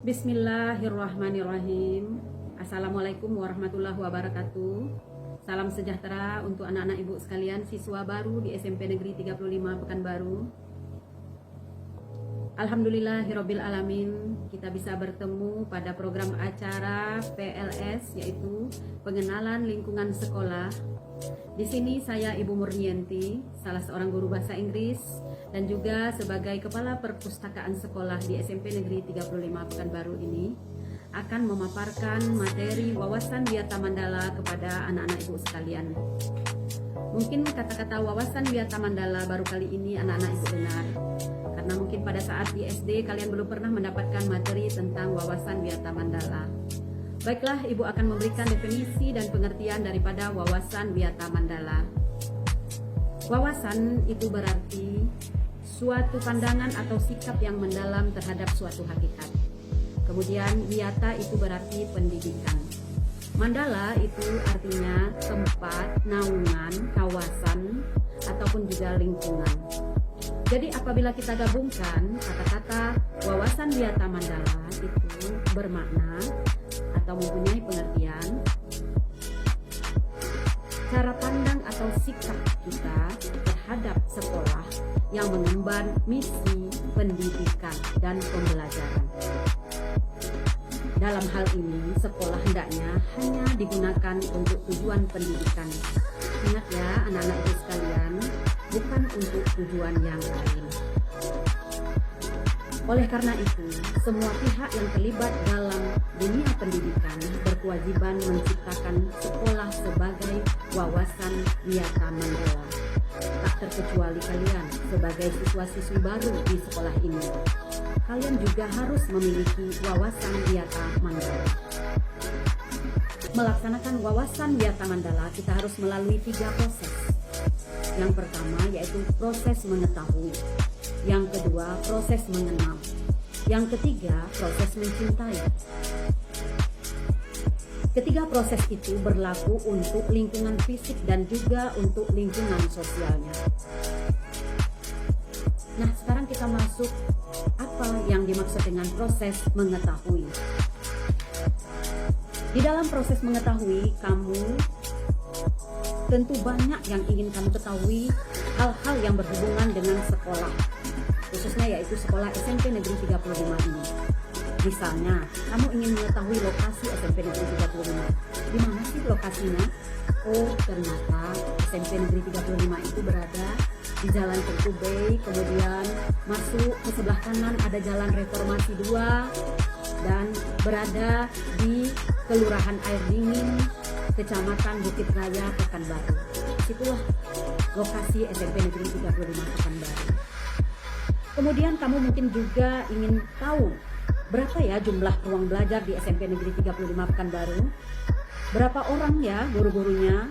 Bismillahirrahmanirrahim. Assalamualaikum warahmatullahi wabarakatuh. Salam sejahtera untuk anak-anak ibu sekalian, siswa baru di SMP Negeri 35 Pekanbaru. Alhamdulillahirabbil alamin, kita bisa bertemu pada program acara PLS, yaitu pengenalan lingkungan sekolah. Di sini saya Ibu Murnianti, salah seorang guru bahasa Inggris dan juga sebagai kepala perpustakaan sekolah di SMP Negeri 35 Pekanbaru ini akan memaparkan materi wawasan Wiyata Mandala kepada anak-anak ibu sekalian. Mungkin kata-kata wawasan Wiyata Mandala baru kali ini anak-anak ibu dengar, karena mungkin pada saat di SD kalian belum pernah mendapatkan materi tentang wawasan Wiyata Mandala. Baiklah, ibu akan memberikan definisi dan pengertian daripada wawasan Wiyata Mandala. Wawasan itu berarti suatu pandangan atau sikap yang mendalam terhadap suatu hakikat. Kemudian wiyata itu berarti pendidikan. Mandala itu artinya tempat, naungan, kawasan, ataupun juga lingkungan. Jadi apabila kita gabungkan kata-kata wawasan Wiyata Mandala itu bermakna atau mempunyai pengertian cara pandang atau sikap kita terhadap sekolah yang mengemban misi pendidikan dan pembelajaran. Dalam hal ini, sekolah hendaknya hanya digunakan untuk tujuan pendidikan. Ingat ya anak-anak ibu sekalian, bukan untuk tujuan yang lain. Oleh karena itu, semua pihak yang terlibat dalam dunia pendidikan berkewajiban menciptakan sekolah sebagai wawasan Wiyata Mandala. Tak terkecuali kalian sebagai siswa-siswi baru di sekolah ini. Kalian juga harus memiliki wawasan Wiyata Mandala. Melaksanakan wawasan Wiyata Mandala, kita harus melalui 3 proses. Yang pertama yaitu proses mengetahui. Yang kedua, proses mengenal. Yang ketiga, proses mencintai. Ketiga proses itu berlaku untuk lingkungan fisik dan juga untuk lingkungan sosialnya. Nah, sekarang kita masuk apa yang dimaksud dengan proses mengetahui. Di dalam proses mengetahui, kamu tentu banyak yang ingin kamu ketahui, hal-hal yang berhubungan dengan sekolah, khususnya yaitu sekolah SMP Negeri 35 ini. Misalnya, kamu ingin mengetahui lokasi SMP Negeri 35. Di mana sih lokasinya? Oh, ternyata SMP Negeri 35 itu berada di Jalan Tengku Bay, kemudian masuk ke sebelah kanan ada Jalan Reformasi 2 dan berada di Kelurahan Air Dingin, Kecamatan Bukit Raya, Pekanbaru. Situlah lokasi SMP Negeri 35 Pekanbaru. Kemudian kamu mungkin juga ingin tahu berapa ya jumlah ruang belajar di SMP Negeri 35 Pekanbaru? Berapa orang ya guru-gurunya?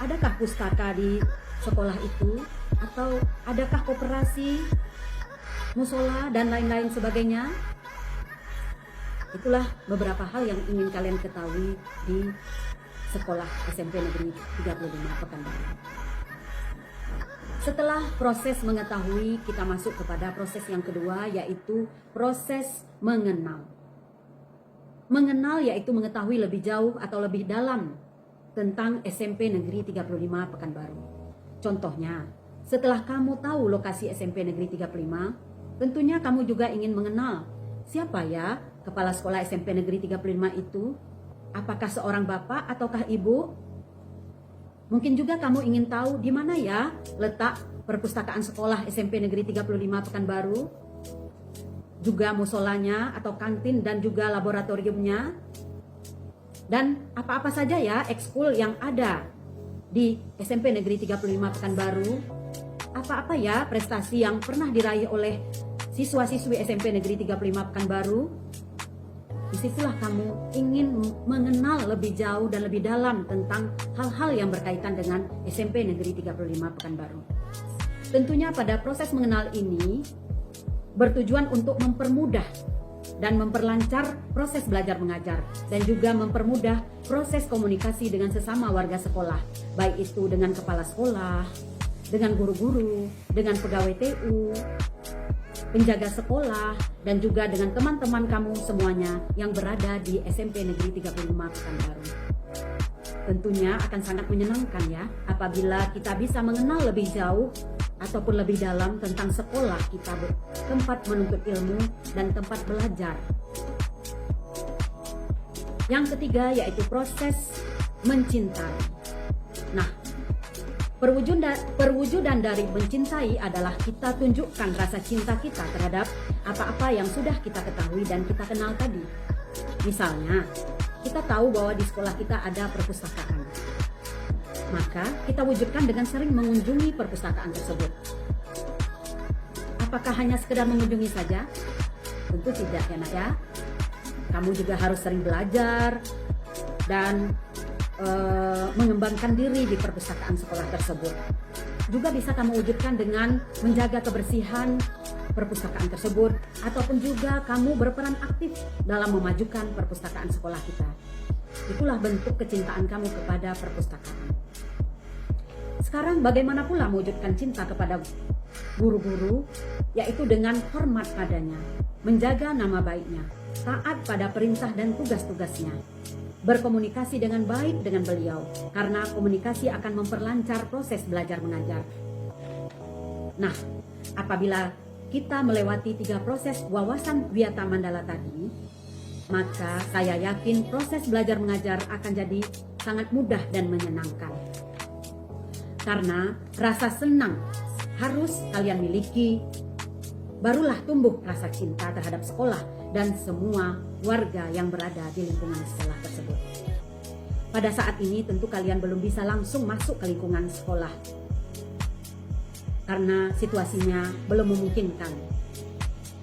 Adakah pustaka di sekolah itu? Atau adakah koperasi, musola, dan lain-lain sebagainya? Itulah beberapa hal yang ingin kalian ketahui di sekolah SMP Negeri 35 Pekanbaru. Setelah proses mengetahui, kita masuk kepada proses yang kedua, yaitu proses mengenal. Mengenal yaitu mengetahui lebih jauh atau lebih dalam tentang SMP Negeri 35 Pekanbaru. Contohnya, setelah kamu tahu lokasi SMP Negeri 35, tentunya kamu juga ingin mengenal siapa ya kepala sekolah SMP Negeri 35 itu. Apakah seorang bapak ataukah ibu? Mungkin juga kamu ingin tahu di mana ya letak perpustakaan sekolah SMP Negeri 35 Pekanbaru, juga musolanya atau kantin dan juga laboratoriumnya, dan apa-apa saja ya ekskul yang ada di SMP Negeri 35 Pekanbaru, apa-apa ya prestasi yang pernah diraih oleh siswa-siswi SMP Negeri 35 Pekanbaru. Disitulah kamu ingin mengenal lebih jauh dan lebih dalam tentang hal-hal yang berkaitan dengan SMP Negeri 35 Pekanbaru. Tentunya pada proses mengenal ini bertujuan untuk mempermudah dan memperlancar proses belajar mengajar dan juga mempermudah proses komunikasi dengan sesama warga sekolah, baik itu dengan kepala sekolah, dengan guru-guru, dengan pegawai TU, penjaga sekolah, dan juga dengan teman-teman kamu semuanya yang berada di SMP Negeri 35 Pekanbaru. Tentunya akan sangat menyenangkan ya apabila kita bisa mengenal lebih jauh ataupun lebih dalam tentang sekolah kita, tempat menuntut ilmu dan tempat belajar. Yang ketiga yaitu proses mencintai. Nah, perwujudan dari mencintai adalah kita tunjukkan rasa cinta kita terhadap apa-apa yang sudah kita ketahui dan kita kenal tadi. Misalnya, kita tahu bahwa di sekolah kita ada perpustakaan. Maka kita wujudkan dengan sering mengunjungi perpustakaan tersebut. Apakah hanya sekedar mengunjungi saja? Tentu tidak ya nak ya. Kamu juga harus sering belajar dan mengembangkan diri di perpustakaan sekolah tersebut. Juga bisa kamu wujudkan dengan menjaga kebersihan perpustakaan tersebut, ataupun juga kamu berperan aktif dalam memajukan perpustakaan sekolah kita. Itulah bentuk kecintaan kamu kepada perpustakaan. Sekarang bagaimana pula mewujudkan cinta kepada guru-guru, yaitu dengan hormat padanya, menjaga nama baiknya, taat pada perintah dan tugas-tugasnya, berkomunikasi dengan baik dengan beliau, karena komunikasi akan memperlancar proses belajar mengajar. Nah, apabila kita melewati 3 proses wawasan Wiyata Mandala tadi, maka saya yakin proses belajar mengajar akan jadi sangat mudah dan menyenangkan. Karena rasa senang harus kalian miliki, barulah tumbuh rasa cinta terhadap sekolah dan semua warga yang berada di lingkungan sekolah tersebut. Pada saat ini tentu kalian belum bisa langsung masuk ke lingkungan sekolah, karena situasinya belum memungkinkan.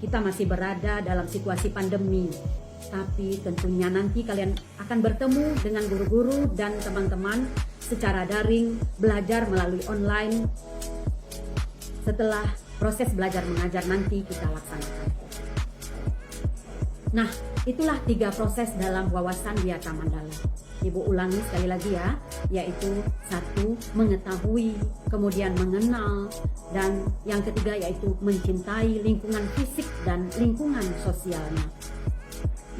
Kita masih berada dalam situasi pandemi, tapi tentunya nanti kalian akan bertemu dengan guru-guru dan teman-teman secara daring, belajar melalui online setelah proses belajar mengajar nanti kita laksanakan. Nah, itulah 3 proses dalam wawasan Wiyata Mandala. Ibu ulangi sekali lagi ya, yaitu 1. Mengetahui, kemudian mengenal, dan yang ketiga yaitu mencintai lingkungan fisik dan lingkungan sosialnya.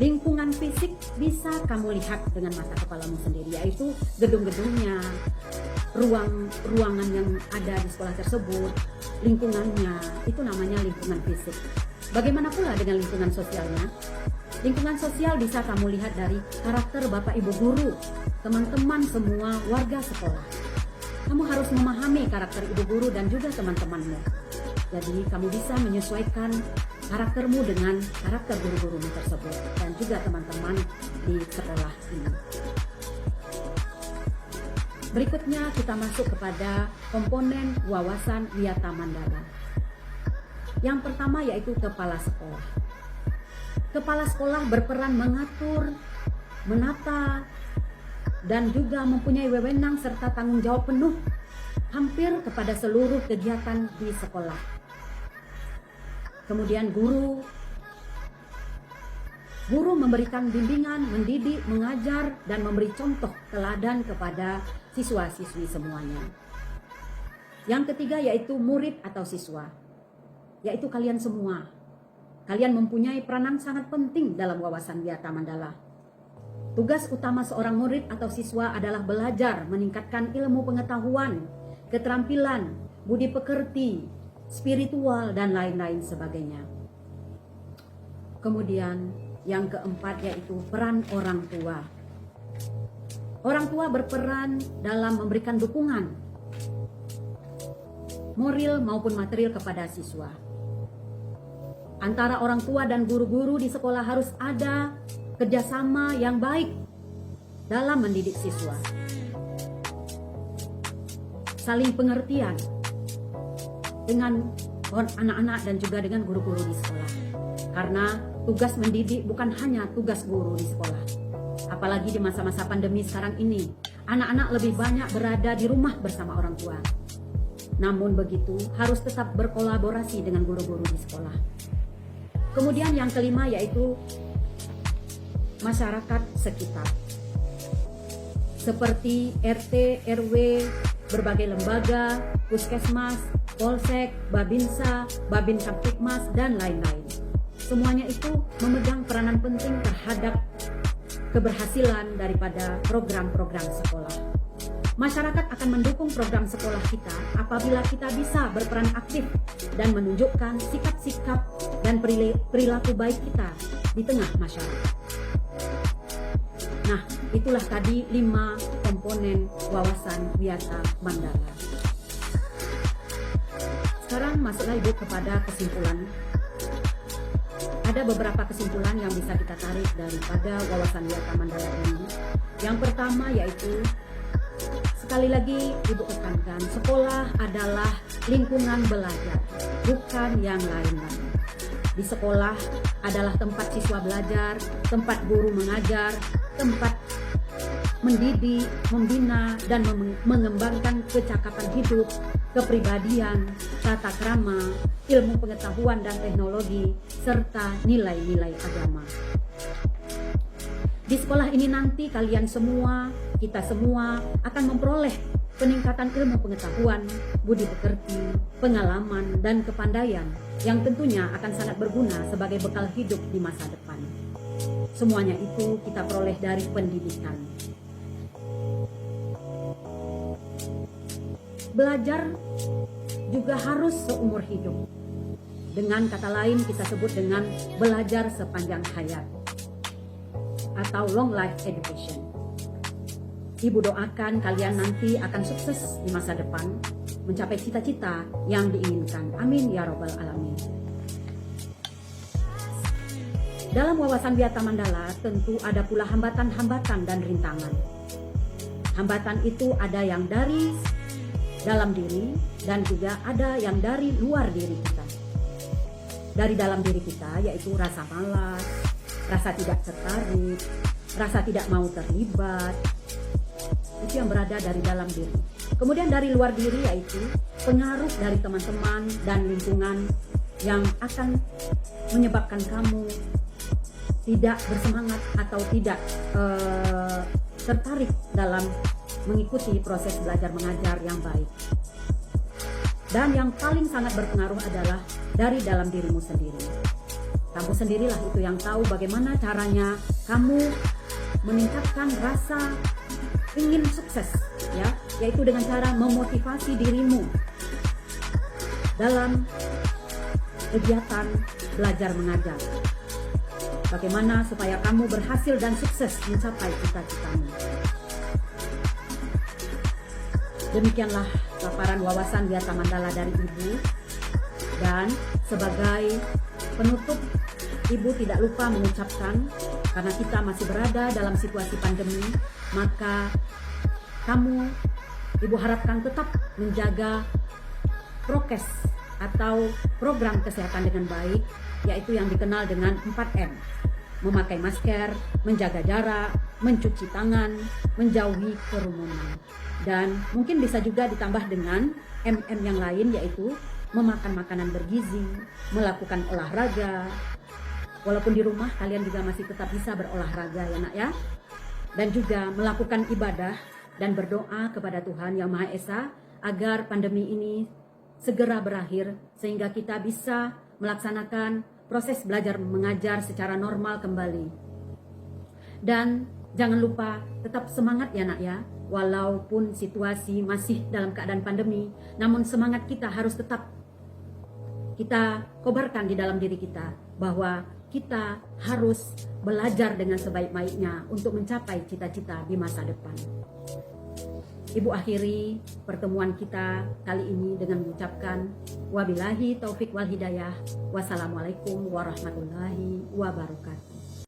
Lingkungan fisik bisa kamu lihat dengan mata kepalamu sendiri, yaitu gedung-gedungnya, ruangan yang ada di sekolah tersebut, lingkungannya, itu namanya lingkungan fisik. Bagaimana pula dengan lingkungan sosialnya? Lingkungan sosial bisa kamu lihat dari karakter Bapak Ibu guru, teman-teman semua warga sekolah. Kamu harus memahami karakter ibu guru dan juga teman-temanmu. Jadi kamu bisa menyesuaikan karaktermu dengan karakter guru-gurumu tersebut dan juga teman-teman di sekolah ini. Berikutnya kita masuk kepada komponen wawasan Wiyata Mandala. Yang pertama yaitu kepala sekolah. Kepala sekolah berperan mengatur, menata, dan juga mempunyai wewenang serta tanggung jawab penuh hampir kepada seluruh kegiatan di sekolah. Kemudian guru memberikan bimbingan, mendidik, mengajar, dan memberi contoh teladan kepada siswa-siswi semuanya. Yang ketiga yaitu murid atau siswa, yaitu kalian semua. Kalian mempunyai peranan sangat penting dalam wawasan Wiyata Mandala. Tugas utama seorang murid atau siswa adalah belajar, meningkatkan ilmu pengetahuan, keterampilan, budi pekerti, spiritual, dan lain-lain sebagainya. Kemudian yang keempat yaitu peran orang tua. Orang tua berperan dalam memberikan dukungan moral maupun material kepada siswa. Antara orang tua dan guru-guru di sekolah harus ada kerjasama yang baik dalam mendidik siswa. Saling pengertian dengan anak-anak dan juga dengan guru-guru di sekolah. Karena tugas mendidik bukan hanya tugas guru di sekolah. Apalagi di masa-masa pandemi sekarang ini, anak-anak lebih banyak berada di rumah bersama orang tua. Namun begitu, harus tetap berkolaborasi dengan guru-guru di sekolah. Kemudian yang kelima yaitu masyarakat sekitar. Seperti RT, RW, berbagai lembaga, puskesmas, Polsek, Babinsa, Babin Kamtipmas, dan lain-lain. Semuanya itu memegang peranan penting terhadap keberhasilan daripada program-program sekolah. Masyarakat akan mendukung program sekolah kita apabila kita bisa berperan aktif dan menunjukkan sikap-sikap dan perilaku baik kita di tengah masyarakat. Nah, itulah tadi 5 komponen wawasan Wiyata Mandala. Sekarang masuklah Ibu kepada kesimpulan. Ada beberapa kesimpulan yang bisa kita tarik daripada wawasan Wiyata Mandala ini. Yang pertama yaitu, sekali lagi Ibu tekankan, sekolah adalah lingkungan belajar, bukan yang lain-lain. Di sekolah adalah tempat siswa belajar, tempat guru mengajar, tempat mendidik, membina, dan mengembangkan kecakapan hidup, kepribadian, tata krama, ilmu pengetahuan dan teknologi, serta nilai-nilai agama. Di sekolah ini nanti kalian semua, kita semua akan memperoleh peningkatan ilmu pengetahuan, budi pekerti, pengalaman, dan kepandaian yang tentunya akan sangat berguna sebagai bekal hidup di masa depan. Semuanya itu kita peroleh dari pendidikan. Belajar juga harus seumur hidup. Dengan kata lain kita sebut dengan belajar sepanjang hayat atau long life education. Ibu doakan kalian nanti akan sukses di masa depan, mencapai cita-cita yang diinginkan. Amin ya robbal alamin. Dalam wawasan Wiyata Mandala tentu ada pula hambatan-hambatan dan rintangan. Hambatan itu ada yang dari dalam diri dan juga ada yang dari luar diri kita. Dari dalam diri kita yaitu rasa malas, rasa tidak tertarik, rasa tidak mau terlibat. Itu yang berada dari dalam diri. Kemudian dari luar diri yaitu pengaruh dari teman-teman dan lingkungan yang akan menyebabkan kamu tidak bersemangat atau tidak tertarik dalam mengikuti proses belajar mengajar yang baik. Dan yang paling sangat berpengaruh adalah dari dalam dirimu sendiri. Kamu sendirilah itu yang tahu bagaimana caranya kamu meningkatkan rasa ingin sukses, ya, yaitu dengan cara memotivasi dirimu dalam kegiatan belajar mengajar. Bagaimana supaya kamu berhasil dan sukses mencapai cita-citamu. Demikianlah paparan wawasan Wiyata Mandala dari Ibu. Dan sebagai penutup, Ibu tidak lupa mengucapkan, karena kita masih berada dalam situasi pandemi, maka kamu, Ibu harapkan tetap menjaga prokes atau program kesehatan dengan baik, yaitu yang dikenal dengan 4M. Memakai masker, menjaga jarak, mencuci tangan, menjauhi kerumunan. Dan mungkin bisa juga ditambah dengan MM yang lain, yaitu memakan makanan bergizi, melakukan olahraga. Walaupun di rumah kalian juga masih tetap bisa berolahraga ya nak ya. Dan juga melakukan ibadah dan berdoa kepada Tuhan Yang Maha Esa agar pandemi ini segera berakhir sehingga kita bisa melaksanakan proses belajar mengajar secara normal kembali. Dan jangan lupa tetap semangat ya nak ya. Walaupun situasi masih dalam keadaan pandemi, namun semangat kita harus tetap kita kobarkan di dalam diri kita bahwa kita harus belajar dengan sebaik-baiknya untuk mencapai cita-cita di masa depan. Ibu akhiri pertemuan kita kali ini dengan mengucapkan wabillahi taufik wal hidayah. Wassalamualaikum warahmatullahi wabarakatuh.